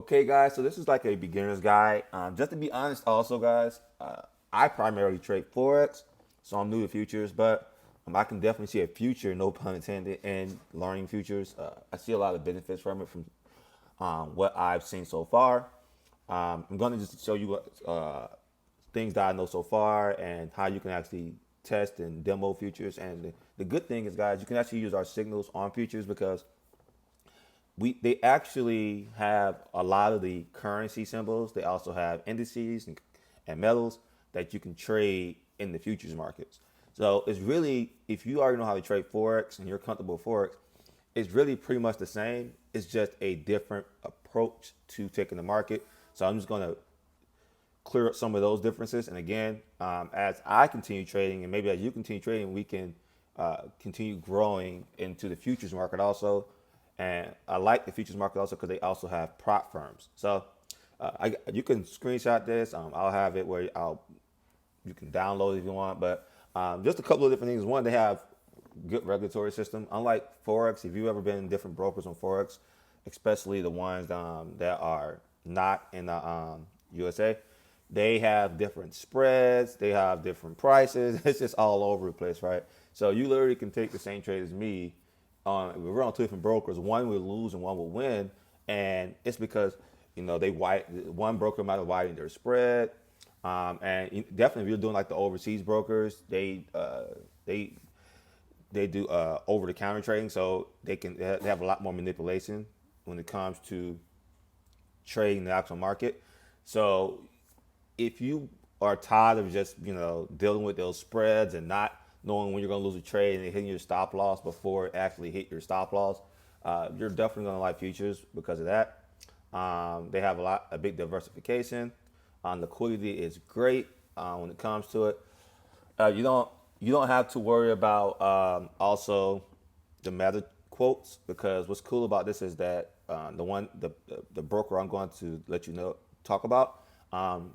Okay, guys, so this is like a beginner's guide. Just to be honest, also, guys, I primarily trade Forex, so I'm new to futures, but I can definitely see a future, no pun intended, in learning futures. I see a lot of benefits from it from what I've seen so far. I'm going to just show you things that I know so far and how you can actually test and demo futures. And the good thing is, guys, you can actually use our signals on futures because they actually have a lot of the currency symbols. They also have indices and metals that you can trade in the futures markets. So it's really, if you already know how to trade Forex and you're comfortable with Forex, it's really pretty much the same. It's just a different approach to taking the market. So I'm just going to clear up some of those differences. And again, as I continue trading and maybe as you continue trading, we can continue growing into the futures market also. And I like the futures market also because they also have prop firms. So you can screenshot this. I'll have it where you can download it if you want. But just a couple of different things. One, they have good regulatory system. Unlike Forex, if you've ever been in different brokers on Forex, especially the ones that are not in the USA, they have different spreads, they have different prices. It's just all over the place, right? So you literally can take the same trade as me. We're on two different brokers. One will lose and one will win, and it's because one broker might have widened their spread, and definitely if you're doing like the overseas brokers, they do over the counter trading, so they have a lot more manipulation when it comes to trading the actual market. So if you are tired of just dealing with those spreads and not knowing when you're going to lose a trade and hitting your stop loss before it actually hit your stop loss, you're definitely going to like futures because of that. They have a big diversification. Liquidity is great when it comes to it. You don't have to worry about also the meta quotes, because what's cool about this is that the broker I'm going to let you know talk about,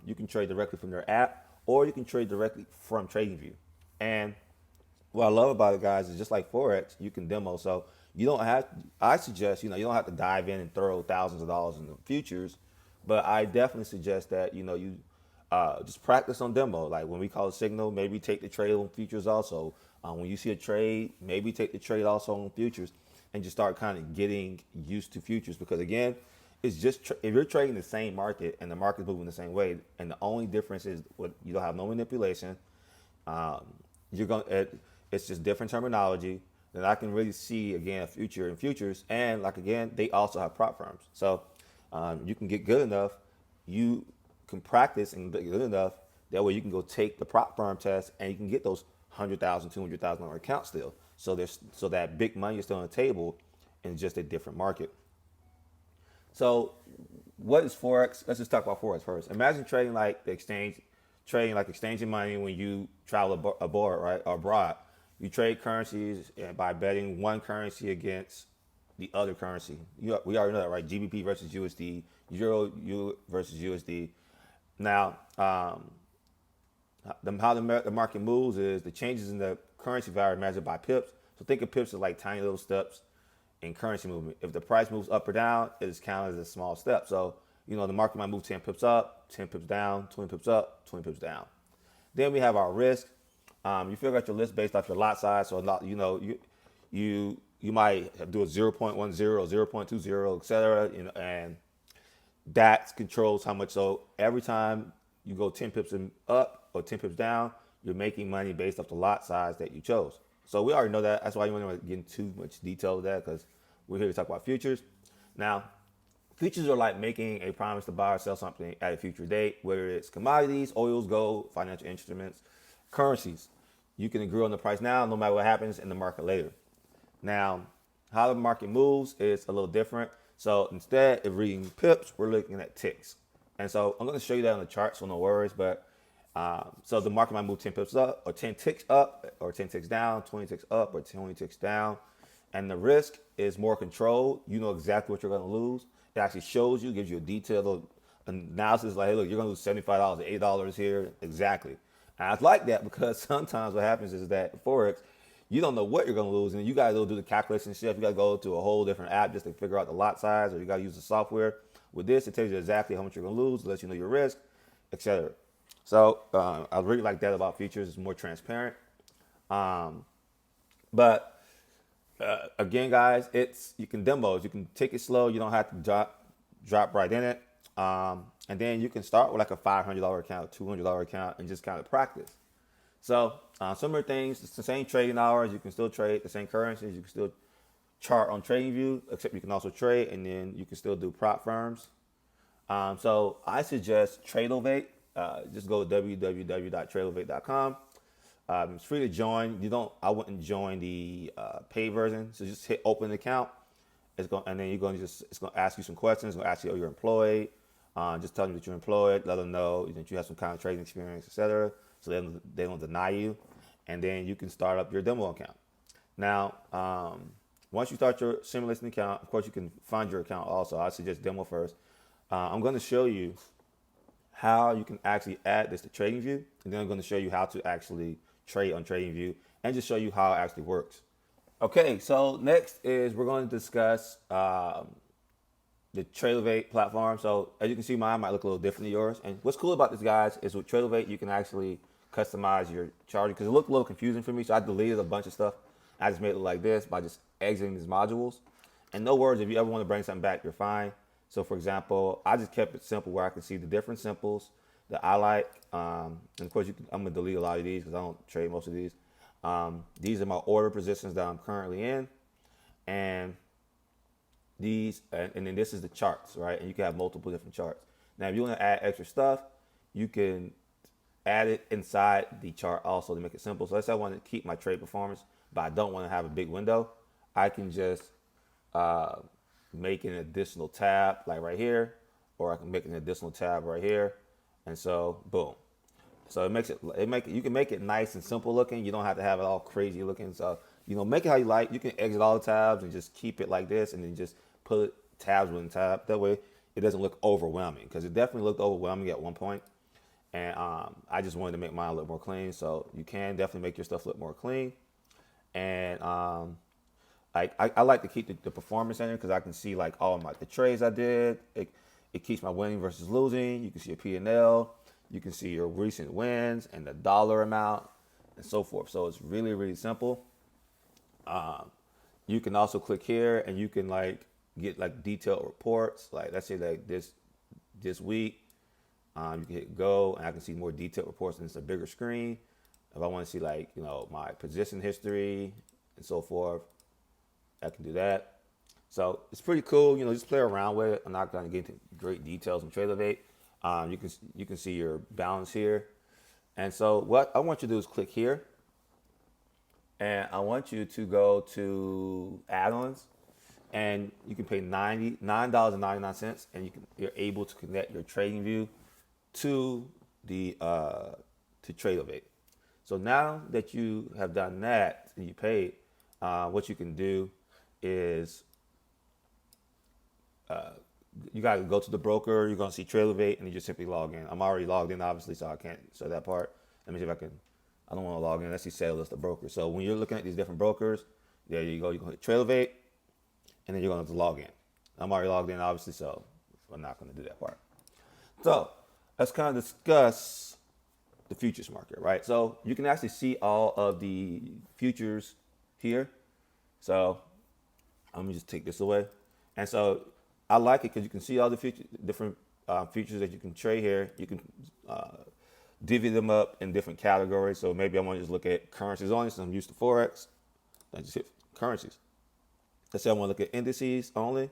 you can trade directly from their app or you can trade directly from Tradingview. And what I love about it, guys, is just like Forex, you can demo. So you don't have. I suggest you don't have to dive in and throw thousands of dollars in the futures, but I definitely suggest that you just practice on demo. Like when we call a signal, maybe take the trade on futures also. When you see a trade, maybe take the trade also on futures, and just start kind of getting used to futures. Because again, it's just if you're trading the same market and the market's moving the same way, and the only difference is what you don't have no manipulation. Um, you're going it's just different terminology. Then I can really see again a future in futures, and like again, they also have prop firms. So you can get good enough, you can practice and get good enough. That way, you can go take the prop firm test, and you can get those $100,000, $200,000 accounts still. So that big money is still on the table, in just a different market. So, what is Forex? Let's just talk about Forex first. Imagine trading like exchanging money when you travel abroad, right? Abroad, you trade currencies by betting one currency against the other currency. We already know that, right? GBP versus USD, Euro versus USD. Now, how the market moves is the changes in the currency value measured by pips. So think of pips as like tiny little steps in currency movement. If the price moves up or down, it is counted as a small step. So, the market might move 10 pips up, 10 pips down, 20 pips up, 20 pips down. Then we have our risk. You figure out your list based off your lot size. So, you might do a 0.10, 0.20, etc. And that controls how much. So every time you go 10 pips up or 10 pips down, you're making money based off the lot size that you chose. So we already know that. That's why you don't want to get into too much detail with that, because we're here to talk about futures. Now, futures are like making a promise to buy or sell something at a future date, whether it's commodities, oils, gold, financial instruments, currencies. You can agree on the price now, no matter what happens in the market later. Now, how the market moves is a little different. So instead of reading pips, we're looking at ticks. And so I'm going to show you that on the chart, so no worries. But so the market might move 10 pips up, or 10 ticks up, or 10 ticks down, 20 ticks up, or 20 ticks down. And the risk is more controlled. You know exactly what you're going to lose. It actually shows you, gives you a detailed analysis like, hey, look, you're going to lose $75, $8 here. Exactly. And I like that because sometimes what happens is that Forex, you don't know what you're going to lose, and you got to go do the calculation stuff. You got to go to a whole different app just to figure out the lot size, or you got to use the software. With this, it tells you exactly how much you're gonna lose, lets you know your risk, etc. So I really like that about futures. It's more transparent. But again, guys, you can demos. You can take it slow. You don't have to drop right in it. And then you can start with like a $500 account, $200 account, and just kind of practice. So similar things. It's the same trading hours. You can still trade the same currencies. You can still chart on Tradingview, except you can also trade, and then you can still do prop firms. So I suggest Tradingbview. Just go to www.tradingbview.com. It's free to join. I wouldn't join the paid version. So just hit open account. And then it's gonna ask you some questions. It's gonna ask you, oh, you're employed. Just tell them that you're employed. Let them know that you have some kind of trading experience, etc. So they don't deny you. And then you can start up your demo account. Now, once you start your simulation account, of course, you can find your account also. I suggest demo first. I'm going to show you how you can actually add this to Tradingview, and then I'm going to show you how to actually trade on Tradingview and just show you how it actually works. Okay, so next is we're going to discuss the Tradingbview platform. So as you can see, mine might look a little different than yours. And what's cool about this, guys, is with Tradingbview, you can actually customize your chart because it looked a little confusing for me. So I deleted a bunch of stuff. I just made it look like this by just exiting these modules. And no worries, if you ever want to bring something back, you're fine. So for example, I just kept it simple where I can see the different symbols that I like. And of course, I'm going to delete a lot of these because I don't trade most of these. These are my order positions that I'm currently in. And then this is the charts, right? And you can have multiple different charts. Now, if you want to add extra stuff, you can add it inside the chart also to make it simple. So let's say I want to keep my trade performance, but I don't want to have a big window. I can just make an additional tab like right here, or I can make an additional tab right here. And so, boom. So you can make it nice and simple looking. You don't have to have it all crazy looking. So, make it how you like. You can exit all the tabs and just keep it like this, and then just put tabs within tab. That way it doesn't look overwhelming, because it definitely looked overwhelming at one point. And I just wanted to make mine look more clean. So you can definitely make your stuff look more clean. And I like to keep the performance in there because I can see like all the trades I did. It keeps my winning versus losing. You can see your P&L. You can see your recent wins and the dollar amount and so forth. So it's really, really simple. You can also click here and you can get detailed reports. Like let's say like this week, you can hit go and I can see more detailed reports, and it's a bigger screen. If I want to see my position history and so forth, I can do that. So it's pretty cool. Just play around with it. I'm not going to get into great details in Tradingbview. You can see your balance here. And so what I want you to do is click here. And I want you to go to add-ons. And you can pay $9.99, and you're able to connect your Tradingview to to Tradingbview. So now that you have done that and you paid, what you can do is you got to go to the broker. You're going to see Tradingbview, and you just simply log in. I'm already logged in, obviously, so I can't show that part. Let me see if I can. I don't want to log in. Let's see, settle as the broker. So when you're looking at these different brokers, there you go. You're going to hit Tradingbview, and then you're going to log in. I'm already logged in, obviously, so I'm not going to do that part. So let's kind of discuss the futures market, right? So you can actually see all of the futures here. So let me just take this away. And so I like it because you can see all the different futures that you can trade here. You can divvy them up in different categories. So maybe I want to just look at currencies only, since I'm used to Forex. I just hit currencies. Let's say I want to look at indices only.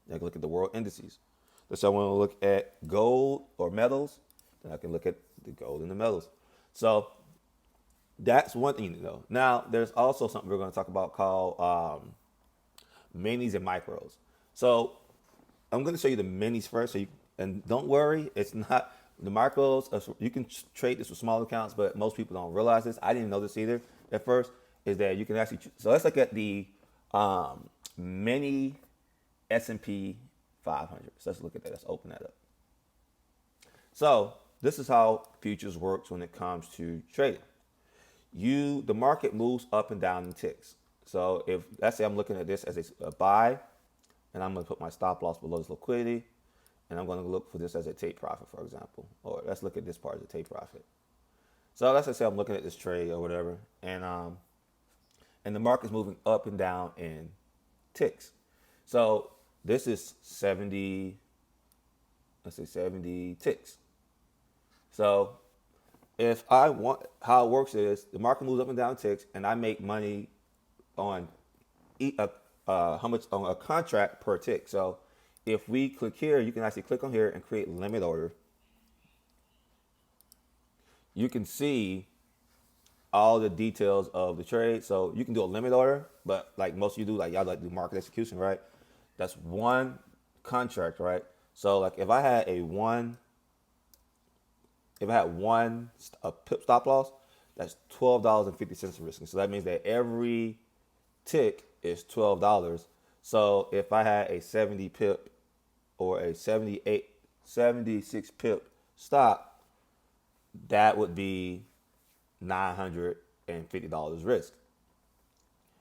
I can look at the world indices. Let's say I want to look at gold or metals. Then I can look at the gold and the metals. So that's one thing to know. Now, there's also something we're going to talk about called minis and micros. So I'm going to show you the minis first. And don't worry, it's not the micros. You can trade this with small accounts, but most people don't realize this. I didn't know this either at first. Is that you can actually? So let's look at the mini S&P 500. So let's look at that. Let's open that up. So this is how futures works when it comes to trading. The market moves up and down in ticks. So let's say I'm looking at this as a buy, and I'm going to put my stop loss below this liquidity, and I'm going to look for this as a take profit, for example, or let's look at this part as a take profit. So let's just say I'm looking at this trade or whatever, and the market's moving up and down in ticks. So this is 70, let's say 70 ticks. So if I want, how it works is the market moves up and down ticks, and I make money on how much on a contract per tick. So if we click here, you can actually click on here and create limit order. You can see all the details of the trade. So you can do a limit order, but like most of you do, like y'all like do market execution, right? That's one contract, right? So like if I had one pip stop loss, that's $12.50 of risking. So that means that every tick is $12. So if I had a 70 pip or a 76 pip stop, that would be $950 risk.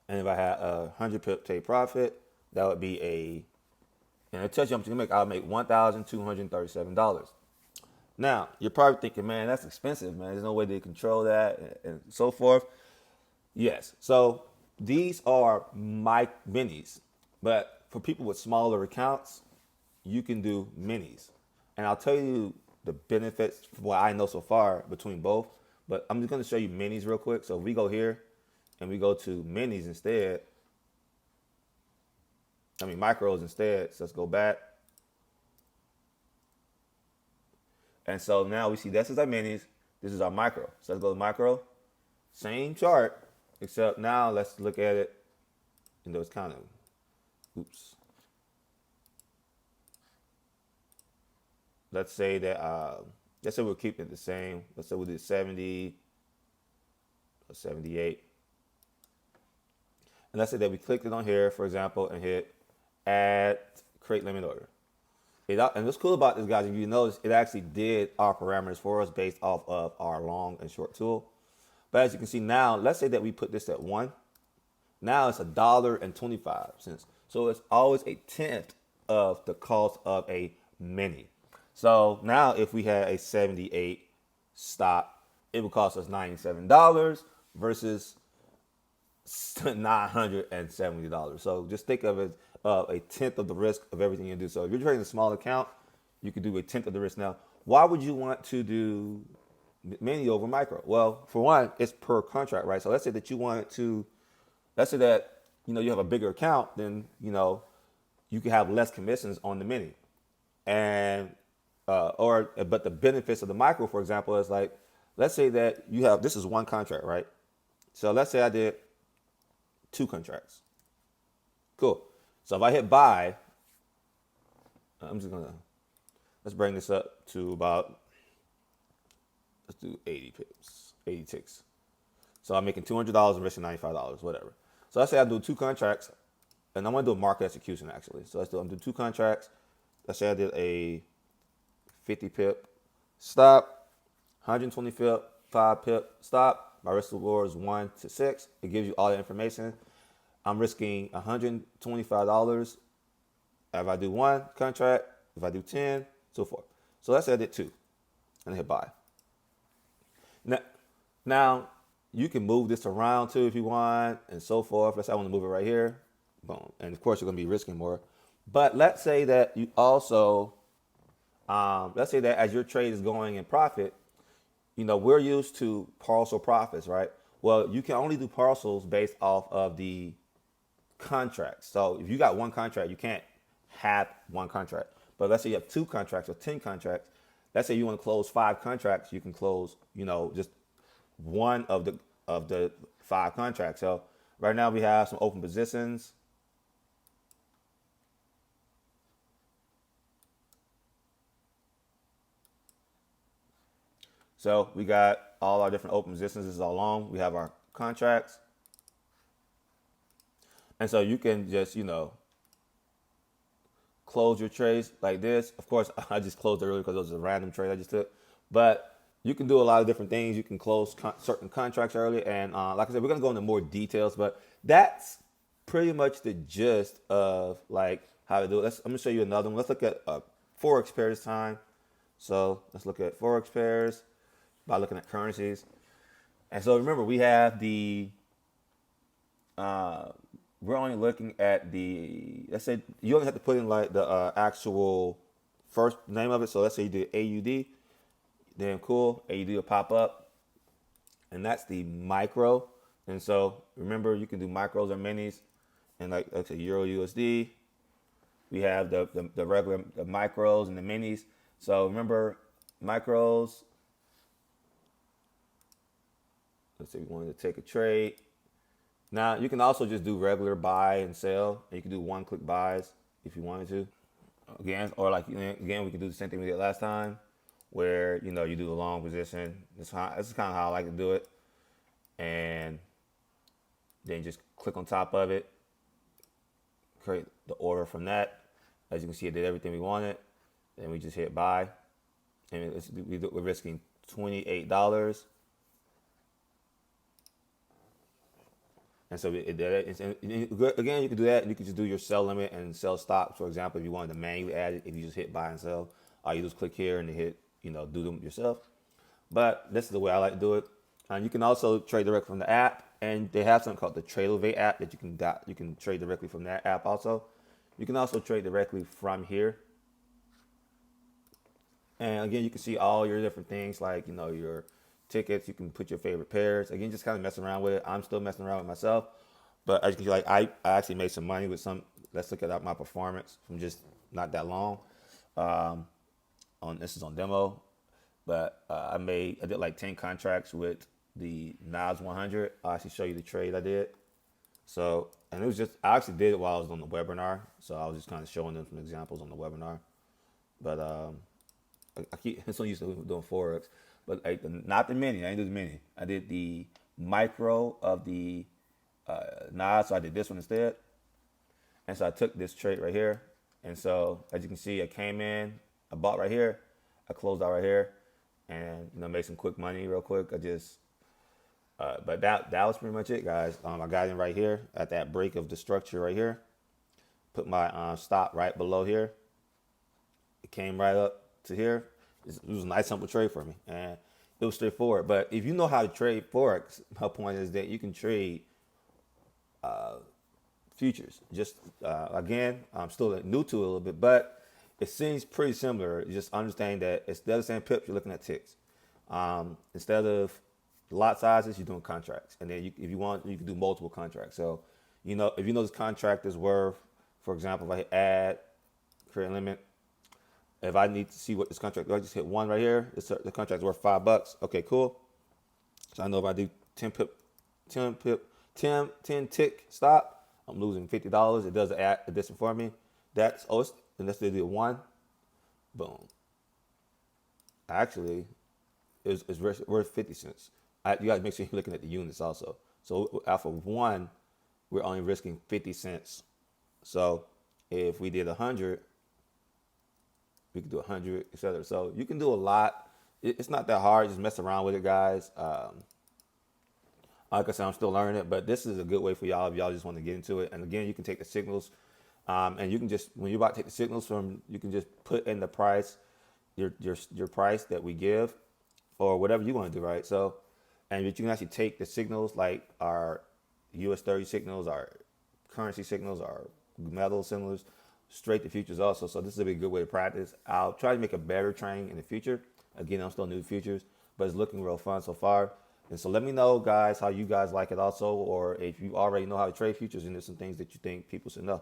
And if I had a 100 pip take profit, that would be and it tells you how much you can make. I'll make $1,237. Now, you're probably thinking, man, that's expensive, man. There's no way to control that and so forth. Yes. So these are my minis. But for people with smaller accounts, you can do minis. And I'll tell you the benefits from what I know so far between both. But I'm just going to show you minis real quick. So if we go here and we go to minis instead, micros instead. So let's go back. And so now we see this is our minis. This is our micro. So let's go to micro. Same chart, except now let's look at it. It's kind of, oops. Let's say that, let's say we'll keep it the same. Let's say we'll do 70 or 78. And let's say that we clicked it on here, for example, and hit add, create limit order. And what's cool about this, guys, if you notice, it actually did our parameters for us based off of our long and short tool. But as you can see now, let's say that we put this at 1. Now it's $1.25. So it's always a tenth of the cost of a mini. So now if we had a 78 stop, it would cost us $97 versus $970. So just think of it a tenth of the risk of everything you do. So if you're trading a small account, you could do a tenth of the risk. Now, why would you want to do mini over micro? Well, for one, it's per contract, right? So let's say that let's say that you have a bigger account, then you can have less commissions on the mini, and but the benefits of the micro, for example, is like, let's say that this is one contract, right? So let's say I did 2 contracts. Cool. So if I hit buy, let's bring this up to about, let's do 80 pips, 80 ticks. So I'm making $200 and risking $95, whatever. So let's say I do 2 contracts, and I'm going to do a market execution actually. So I'm doing 2 contracts. Let's say I did a 50 pip stop, 120 pip, 5 pip stop. My risk reward is 1 to 6. It gives you all the information. I'm risking $125 if I do 1 contract, if I do 10, so forth. So let's say I did 2 and I hit buy. Now you can move this around too if you want and so forth. Let's say I want to move it right here. Boom. And of course you're going to be risking more. But let's say that you also, let's say that as your trade is going in profit, we're used to partial profits, right? Well, you can only do partials based off of the contracts. So if you got 1 contract, you can't have 1 contract. But let's say you have 2 contracts or 10 contracts. Let's say you want to close 5 contracts, you can close, just one of the 5 contracts. So right now we have some open positions. So we got all our different open positions. This is all long. We have our contracts. And so you can just, close your trades like this. Of course, I just closed it earlier because it was a random trade I just took. But you can do a lot of different things. You can close certain contracts early. And like I said, we're going to go into more details. But that's pretty much the gist of like how to do it. I'm going to show you another one. Let's look at Forex pair this time. So let's look at Forex pairs by looking at currencies. And so remember, we have the, we're only looking at the, let's say you only have to put in like the actual first name of it. So let's say you do AUD, then cool, AUD will pop up. And that's the micro. And so remember, you can do micros or minis. And like, let's say Euro USD, we have the regular the micros and the minis. So remember, micros, let's say we wanted to take a trade. Now you can also just do regular buy and sell. And you can do one-click buys if you wanted to. Again, or like again, we can do the same thing we did last time, where you do the long position. This is kind of how I like to do it, and then just click on top of it, create the order from that. As you can see, it did everything we wanted. Then we just hit buy, and we're risking $28. And so it did it. Again, you can do that. You can just do your sell limit and sell stop. For example, if you wanted to manually add it, if you just hit buy and sell, all you do is click here and hit, do them yourself. But this is the way I like to do it. You can also trade direct from the app, and they have something called the Tradingbview app that you can trade directly from that app. Also, you can also trade directly from here. And again, you can see all your different things like your tickets. You can put your favorite pairs. Again, just kind of messing around with it. I'm still messing around with myself, but as you can see, like I actually made some money with some. Let's look at my performance from just not that long. This is on demo, but I did like 10 contracts with the Nas 100. I'll actually show you the trade I did. So, and it was just, I actually did it while I was on the webinar. So I was just kind of showing them some examples on the webinar. But I keep so used to doing Forex. But not the mini. I didn't do the mini. I did the micro of the Nas. So I did this one instead. And so I took this trade right here. And so as you can see, I came in, I bought right here, I closed out right here, and made some quick money real quick. But that was pretty much it, guys. I got in right here at that break of the structure right here. Put my stop right below here. It came right up to here. It was a nice simple trade for me, and it was straightforward. But if you know how to trade Forex, my point is that you can trade futures. Just again, I'm still new to it a little bit, but it seems pretty similar. You just understand that instead of saying pips, you're looking at ticks. Instead of lot sizes, you're doing contracts, and then if you want, you can do multiple contracts. So if this contract is worth, for example, if I hit add, create limit. If I need to see what this contract, I just hit one right here. The contract's worth $5. Okay, cool. So I know if I do 10 tick stop, I'm losing $50. It does add addition for me. And let's do one. Boom. Actually, it's worth 50 cents. You got to make sure you're looking at the units also. So alpha one, we're only risking 50 cents. So if we did 100, we could do 100, etc. So you can do a lot. It's not that hard. Just mess around with it, guys. Like I said, I'm still learning it, but this is a good way for y'all if y'all just want to get into it. And again, you can take the signals, and you can just, when you're about to take the signals from, you can just put in the price, your price that we give, or whatever you want to do, right? So, and you can actually take the signals like our US 30 signals, our currency signals, our metal signals, straight to futures also. So this is a good way to practice. I'll try to make a better training in the future. Again, I'm still new to futures, but it's looking real fun so far. And so let me know, guys, how you guys like it also, or if you already know how to trade futures and there's some things that you think people should know.